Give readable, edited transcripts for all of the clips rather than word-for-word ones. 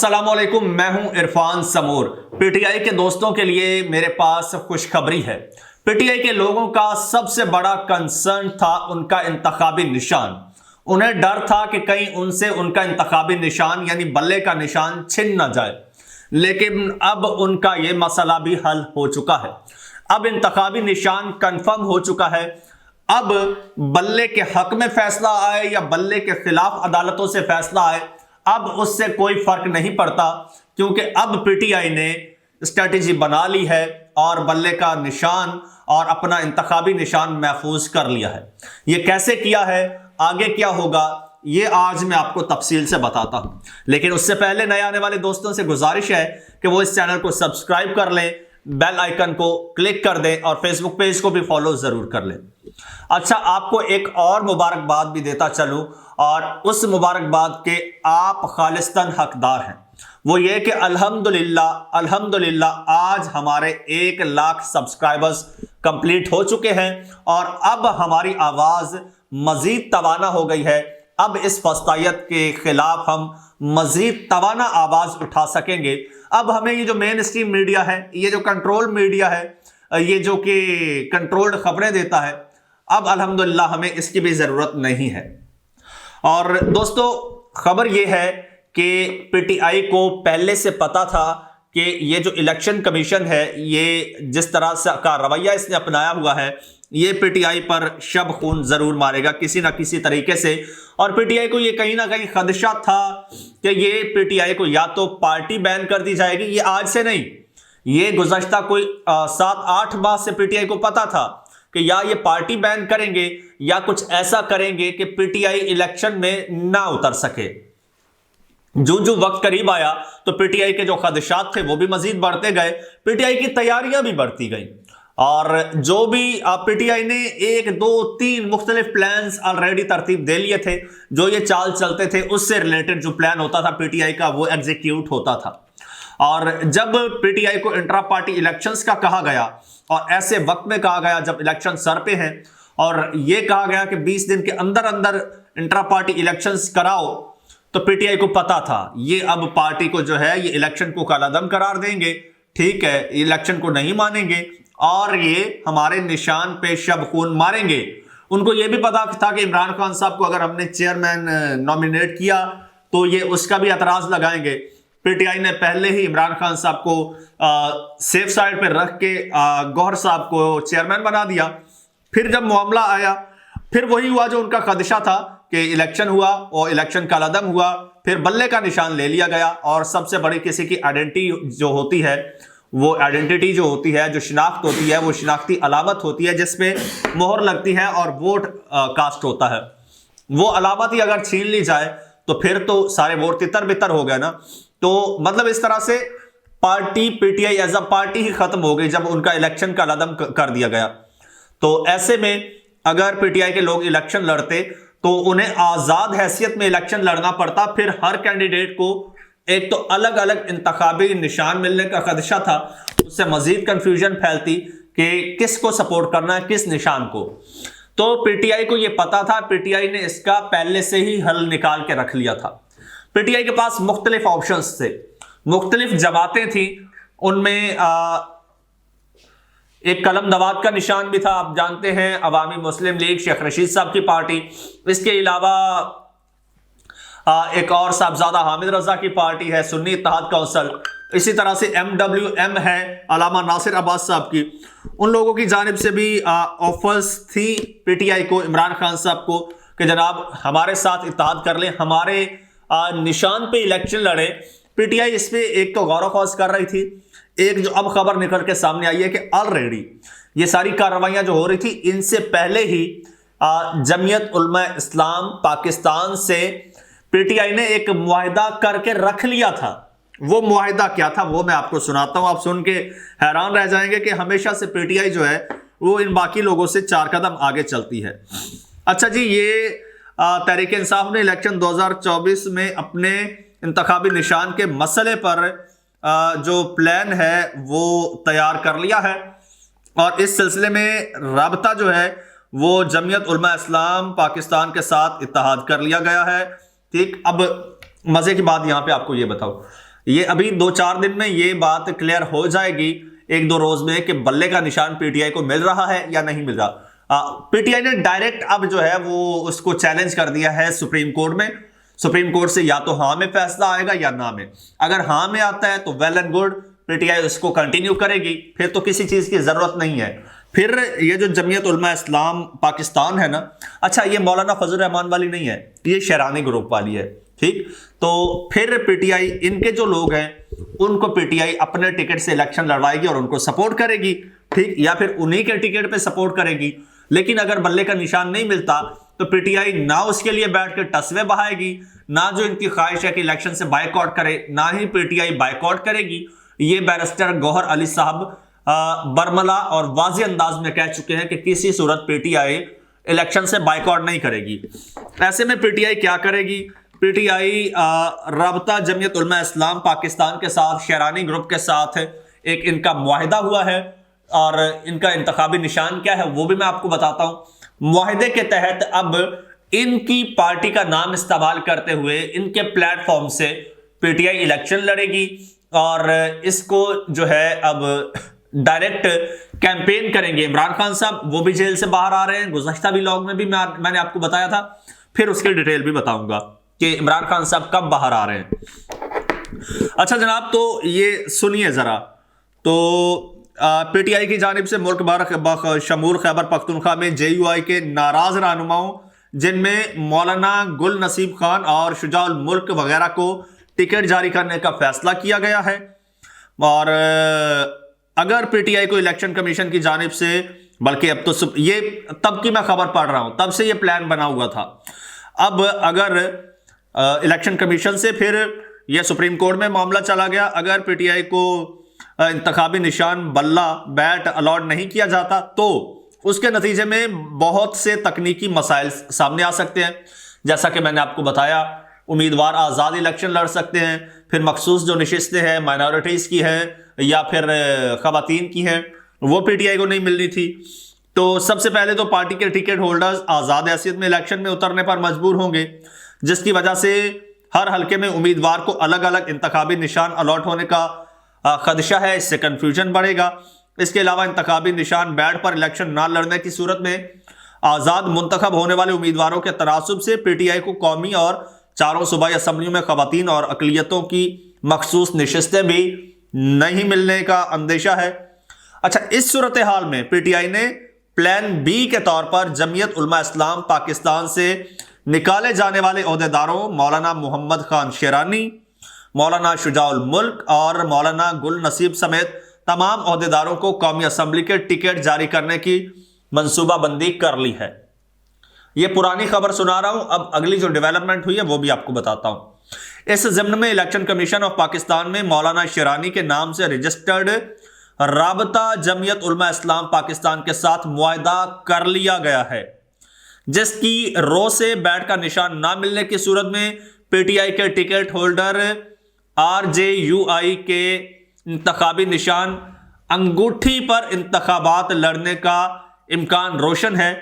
अस्सलामुअलैकुम, मैं हूं इरफान समूर। पीटीआई के दोस्तों के लिए मेरे पास खुशखबरी है। पीटीआई के लोगों का सबसे बड़ा कंसर्न था उनका इंतखाबी निशान। उन्हें डर था कि कहीं उनसे उनका इंतखाबी निशान यानी बल्ले का निशान छिन ना जाए, लेकिन अब उनका यह मसला भी हल हो चुका है। अब इंतखाबी निशान कंफर्म हो चुका है। अब बल्ले के हक में फैसला आए या बल्ले के खिलाफ अदालतों से फैसला आए, अब उससे कोई फर्क नहीं पड़ता, क्योंकि अब पीटीआई ने स्ट्रेटेजी बना ली है और बल्ले का निशान और अपना इंतखाबी निशान महफूज कर लिया है। यह कैसे किया है, आगे क्या होगा, ये आज मैं आपको तफसील से बताता हूं। लेकिन उससे पहले नए आने वाले दोस्तों से गुजारिश है कि वो इस चैनल को सब्सक्राइब कर लें, बेल आइकन को क्लिक कर दें और फेसबुक पेज को भी फॉलो जरूर कर लें। अच्छा, आपको एक और मुबारकबाद भी देता चलूं, और उस मुबारकबाद के आप खालिस्तन हकदार हैं। वो ये कि अल्हम्दुलिल्लाह अल्हम्दुलिल्लाह आज हमारे 1 लाख सब्सक्राइबर्स कंप्लीट हो चुके हैं और अब हमारी आवाज मजीद तवाना हो गई है। अब इस फस्तायत के खिलाफ हम मजीद तवाना आवाज उठा सकेंगे। अब हमें ये जो मेन स्ट्रीम मीडिया है, ये जो कंट्रोल मीडिया है, ये जो कि कंट्रोल्ड खबरें देता है, अब अल्हम्दुलिल्लाह हमें इसकी भी जरूरत नहीं है। और दोस्तों, खबर यह है कि पीटीआई को पहले से पता था कि ये जो इलेक्शन कमीशन है, ये जिस तरह से का रवैया इसने अपनाया हुआ है, ये पीटीआई पर शब खून जरूर मारेगा किसी ना किसी तरीके से। और पीटीआई को ये कहीं ना कहीं खदशा था कि ये पीटीआई को या तो पार्टी बैन कर दी जाएगी। ये आज से नहीं, ये गुज़श्ता कोई 7-8 माह से पीटीआई को पता था कि या ये पार्टी बैन करेंगे या कुछ ऐसा करेंगे कि पीटीआई इलेक्शन में ना उतर सके। जो वक्त करीब आया तो पीटीआई के जो खदशात थे वो भी मजीद बढ़ते गए, पीटीआई की तैयारियां भी बढ़ती गई। और जो भी पीटीआई ने 1, 2, 3 मुख्तलिफ प्लान्स ऑलरेडी तरतीब दे लिए थे। जो ये चाल चलते थे उससे रिलेटेड जो प्लान होता था पीटीआई का, वो एग्जीक्यूट होता था। और जब पीटीआई को इंट्रा पार्टी इलेक्शंस का कहा गया, और ऐसे वक्त में कहा गया जब इलेक्शन सर पे हैं, और यह कहा गया कि 20 दिन के अंदर अंदर इंट्रा पार्टी इलेक्शंस कराओ, तो पीटीआई को पता था ये अब पार्टी को जो है ये इलेक्शन को कालादम करार देंगे। ठीक है, इलेक्शन को नहीं मानेंगे और ये हमारे निशान पे शब खून मारेंगे। उनको यह भी पता था कि इमरान खान साहब को अगर हमने चेयरमैन नॉमिनेट किया तो ये उसका भी एतराज लगाएंगे। पीटीआई ने पहले ही इमरान खान साहब को सेफ साइड पे रख के गौहर साहब को चेयरमैन बना दिया। फिर जब मामला आया, फिर वही हुआ जो उनका खदशा था कि इलेक्शन हुआ और इलेक्शन का लदम हुआ, फिर बल्ले का निशान ले लिया गया। और सबसे बड़ी किसी की आइडेंटिटी जो होती है, वो आइडेंटिटी जो होती है, जो शिनाख्त होती है, वो शिनाख्ती अलामत होती है जिसपे मोहर लगती है और वोट कास्ट होता है। वो अलामत ही अगर छीन ली जाए तो फिर तो सारे वोट तितर बितर हो गए ना। तो मतलब इस तरह से party PTI as a party ही खत्म हो गई जब उनका इलेक्शन का लदम कर दिया गया। तो ऐसे में अगर पीटीआई के लोग इलेक्शन लड़ते तो उन्हें आजाद हैसियत में इलेक्शन लड़ना पड़ता। फिर हर कैंडिडेट को एक तो अलग अलग इंतखाबी निशान मिलने का खदशा था, उससे मजीद कंफ्यूजन फैलती कि किसको सपोर्ट करना है, किस निशान को। तो पीटीआई को यह पता था, पीटीआई ने इसका पहले से ही हल निकाल के रख लिया था। पीटीआई के पास मुख्तलिफ ऑप्शंस थे, मुख्तलिफ जमातें थी। उनमें एक कलम दवात का निशान भी था, आप जानते हैं, अवामी मुस्लिम लीग शेख रशीद साहब की पार्टी। इसके अलावा एक और साहबजादा हामिद रजा की पार्टी है, सुन्नी इत्तेहाद काउंसिल। इसी तरह से MWM है, अलामा नासिर अब्बास साहब की। उन लोगों की जानिब से भी ऑफर्स थी पीटीआई को, इमरान खान साहब को, कि जनाब हमारे साथ इत्तेहाद कर लें, हमारे निशान पे इलेक्शन लड़े। पीटीआई इस पे एक तो गौर ख्वास कर रही थी। एक जो अब खबर निकल के सामने आई है कि ऑलरेडी ये सारी कार्रवाइयां जो हो रही थी, इनसे पहले ही जमीयत उलमा इस्लाम पाकिस्तान से पीटीआई ने एक मुआहिदा करके रख लिया था। वो मुआहिदा क्या था वो मैं आपको सुनाता हूं, आप सुन के हैरान रह जाएंगे कि हमेशा से पीटीआई जो है वो इन बाकी लोगों से 4 कदम आगे चलती है। अच्छा जी, ये तहरीक इंसाफ ने इलेक्शन 2024 में अपने इंतखाबी निशान के मसले पर जो प्लान है वो तैयार कर लिया है, और इस सिलसिले में राबता जो है वो जमीयत उलमा इस्लाम पाकिस्तान के साथ इत्तेहाद कर लिया गया है। ठीक, अब मजे की बात यहां पे आपको ये बताओ, ये अभी 2-4 दिन में ये बात क्लियर हो जाएगी, 1-2 रोज में, कि बल्ले का निशान पीटीआई को मिल रहा है या नहीं मिल रहा। पीटीआई ने डायरेक्ट अब जो है वो उसको चैलेंज कर दिया है सुप्रीम कोर्ट में। सुप्रीम कोर्ट से या तो हाँ में फैसला आएगा या ना में। अगर हाँ में आता है तो वेल एंड गुड, पीटीआई उसको कंटिन्यू करेगी, फिर तो किसी चीज की जरूरत नहीं है। फिर ये जो जमीयत उलमा इस्लाम पाकिस्तान है ना, अच्छा ये मौलाना फजल रहमान वाली नहीं है, ये शरानी ग्रुप वाली है, ठीक। तो फिर पीटीआई, इनके जो लोग हैं उनको पीटीआई अपने टिकट से इलेक्शन लड़वाएगी और उनको सपोर्ट करेगी, ठीक, या फिर उन्हीं के टिकट पे सपोर्ट करेगी। लेकिन अगर बल्ले का निशान नहीं मिलता तो पीटीआई ना उसके लिए बैठ कर तस्वे बहाएगी, ना जो इनकी ख्वाहिश है कि इलेक्शन से बायकॉट करे, ना ही पीटीआई बायकॉट करेगी। ये बैरिस्टर गौहर अली साहब बरमला और वाज़ेह अंदाज में कह चुके हैं कि किसी सूरत पीटीआई इलेक्शन से बायकॉट नहीं करेगी। ऐसे में पीटीआई क्या करेगी? पीटीआई राबता जमीयत उलमा इस्लाम पाकिस्तान के साथ, शरानी ग्रुप के साथ एक इनका मुआहिदा हुआ है, और इनका इंतखाबी निशान क्या है वो भी मैं आपको बताता हूं। मुआहिदे के तहत अब इनकी पार्टी का नाम इस्तेमाल करते हुए इनके प्लेटफॉर्म से पीटीआई इलेक्शन लड़ेगी, और इसको जो है अब डायरेक्ट कैंपेन करेंगे। इमरान खान साहब वो भी जेल से बाहर आ रहे हैं, गुज़श्ता व्लॉग में भी मैंने आपको बताया था, फिर उसकी डिटेल भी बताऊंगा कि इमरान खान साहब कब बाहर आ रहे हैं। अच्छा जनाब, तो ये सुनिए जरा। तो पीटीआई की जानिब से मुल्क भर शमूर खैबर पख्तूनख्वा में जेयूआई के नाराज रहनुमाओं, जिनमें मौलाना गुल नसीब खान और शुजाउल मुल्क वगैरह को टिकट जारी करने का फैसला किया गया है। और अगर पीटीआई को इलेक्शन कमीशन की जानिब से, बल्कि अब तो ये तब की मैं खबर पढ़ रहा हूं, तब से ये प्लान बना हुआ था। अब अगर इलेक्शन कमीशन से फिर यह सुप्रीम कोर्ट में मामला चला गया, अगर पीटीआई को इंतखाबी निशान बल्ला बैट अलॉट नहीं किया जाता तो उसके नतीजे में बहुत से तकनीकी मसाइल सामने आ सकते हैं। जैसा कि मैंने आपको बताया, उम्मीदवार आज़ाद इलेक्शन लड़ सकते हैं, फिर मखसूस जो नशिस्तें हैं माइनॉरिटीज़ की हैं या फिर ख़वातीन की हैं, वो पीटीआई को नहीं मिलनी थी। तो सबसे पहले तो पार्टी के टिकट होल्डर्स आज़ाद हैसियत में इलेक्शन में उतरने पर मजबूर होंगे, जिसकी वजह से हर हल्के में उम्मीदवार को अलग अलग इंतखाबी निशान अलॉट होने का खदशा है। इससे कन्फ्यूजन बढ़ेगा। इसके अलावा इंतखाबी निशान बैट पर इलेक्शन ना लड़ने की सूरत में आज़ाद मुंतखब होने वाले उम्मीदवारों के तनासुब से पीटीआई को कौमी और चारों सूबाई असम्बलियों में ख़वातीन और अक़लियतों की मखसूस नशिस्तें भी नहीं मिलने का अंदेशा है। अच्छा, इस सूरत हाल में पीटीआई ने प्लान बी के तौर पर जमीयत उलमा इस्लाम पाकिस्तान से निकाले जाने वाले ओहदेदारों मौलाना मोहम्मद खान शेरानी, मौलाना शुजाउल मुल्क और मौलाना गुल नसीब समेत तमाम ओहदेदारों को कौमी असम्बली के टिकट जारी करने की मंसूबाबंदी कर ली है। यह पुरानी खबर सुना रहा हूं, अब अगली जो डेवलपमेंट हुई है वो भी आपको बताता हूं। इस ज़िम्न में इलेक्शन कमीशन ऑफ पाकिस्तान में मौलाना शेरानी के नाम से रजिस्टर्ड राबता जमीयत उलमा इस्लाम पाकिस्तान के साथ मुआहिदा कर लिया गया है, जिसकी रो से बैट का निशान ना मिलने की सूरत में पीटीआई के टिकट होल्डर आरजेयूआई के इंतखाबी निशान अंगूठी पर इंतखाबात लड़ने का इम्कान रोशन है।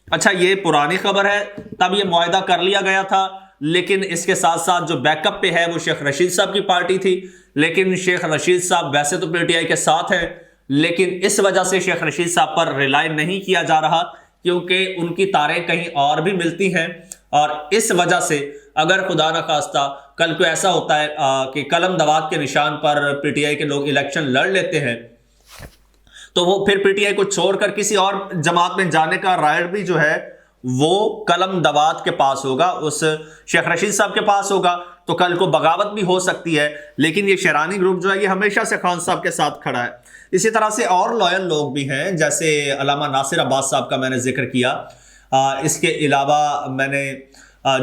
अच्छा, ये पुरानी खबर है, तब ये मुआहिदा कर लिया गया था, लेकिन इसके साथ साथ जो बैकअप पे है वो शेख रशीद साहब की पार्टी थी। लेकिन शेख रशीद साहब वैसे तो पीटीआई के साथ हैं, लेकिन इस वजह से शेख रशीद साहब पर रिलाई नहीं किया जा रहा, क्योंकि उनकी तारें कहीं और भी मिलती हैं। और इस वजह से अगर खुदा न खास्ता कल को ऐसा होता है कि कलम दवात के निशान पर पीटीआई के लोग इलेक्शन लड़ लेते हैं, तो वो फिर पीटीआई को छोड़कर किसी और जमात में जाने का राइट भी जो है वो कलम दवात के पास होगा, उस शेख रशीद साहब के पास होगा। तो कल को बगावत भी हो सकती है। लेकिन ये शेरानी ग्रुप जो है ये हमेशा से खान साहब के साथ खड़ा है। इसी तरह से और लॉयल लोग भी हैं, जैसे अल्लामा नासिर अब्बास साहब का मैंने जिक्र किया। इसके अलावा मैंने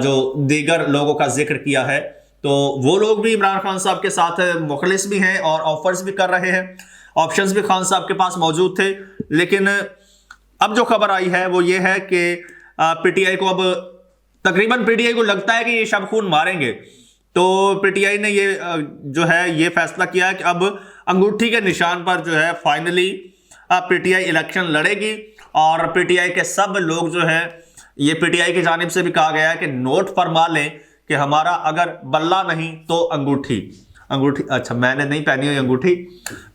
जो दीगर लोगों का जिक्र किया है, तो वो लोग भी इमरान खान साहब के साथ मुखलिस भी हैं और ऑफर्स भी कर रहे हैं। ऑप्शंस भी खान साहब के पास मौजूद थे। लेकिन अब जो खबर आई है वो ये है कि पीटीआई को अब तकरीबन पीटीआई को लगता है कि ये शब खून मारेंगे। तो पीटीआई ने ये जो है ये फैसला किया है कि अब अंगूठी के निशान पर जो है फाइनली पीटीआई इलेक्शन लड़ेगी। और पीटीआई के सब लोग जो हैं, ये पीटीआई की जानिब से भी कहा गया है कि नोट फरमा लें कि हमारा अगर बल्ला नहीं तो अंगूठी। अंगूठी, अच्छा मैंने नहीं पहनी हुई अंगूठी।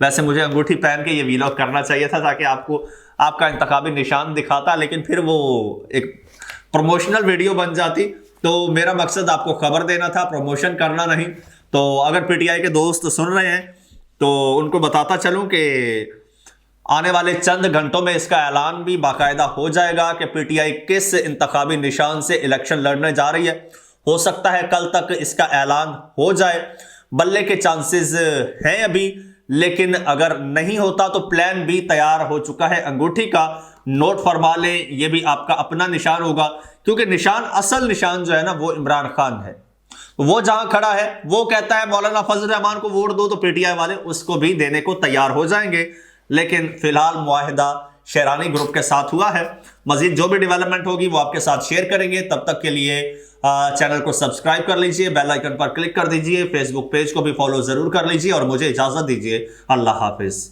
वैसे मुझे अंगूठी पहन के ये वीलॉग करना चाहिए था ताकि आपको आपका इंतखाबी निशान दिखाता, लेकिन फिर वो एक प्रमोशनल वीडियो बन जाती। तो मेरा मकसद आपको खबर देना था, प्रमोशन करना नहीं। तो अगर पीटीआई के दोस्त सुन रहे हैं तो उनको बताता चलूं कि आने वाले चंद घंटों में इसका ऐलान भी बाकायदा हो जाएगा कि पीटीआई किस इंतखाबी निशान से इलेक्शन लड़ने जा रही है। हो सकता है कल तक इसका ऐलान हो जाए, बल्ले के चांसेस हैं अभी, लेकिन अगर नहीं होता तो प्लान भी तैयार हो चुका है अंगूठी का। नोट फरमा लें, ये भी आपका अपना निशान होगा, क्योंकि निशान, असल निशान जो है ना वो इमरान खान है। वो जहां खड़ा है वो कहता है मौलाना फजल रहमान को वोट दो, तो पीटीआई वाले उसको भी देने को तैयार हो जाएंगे। लेकिन फिलहाल मुआहिदा शेरानी ग्रुप के साथ हुआ है। मजीद जो भी डेवलपमेंट होगी वो आपके साथ शेयर करेंगे। तब तक के लिए चैनल को सब्सक्राइब कर लीजिए, बेल आइकन पर क्लिक कर दीजिए, फेसबुक पेज को भी फॉलो जरूर कर लीजिए और मुझे इजाजत दीजिए। अल्लाह हाफिज।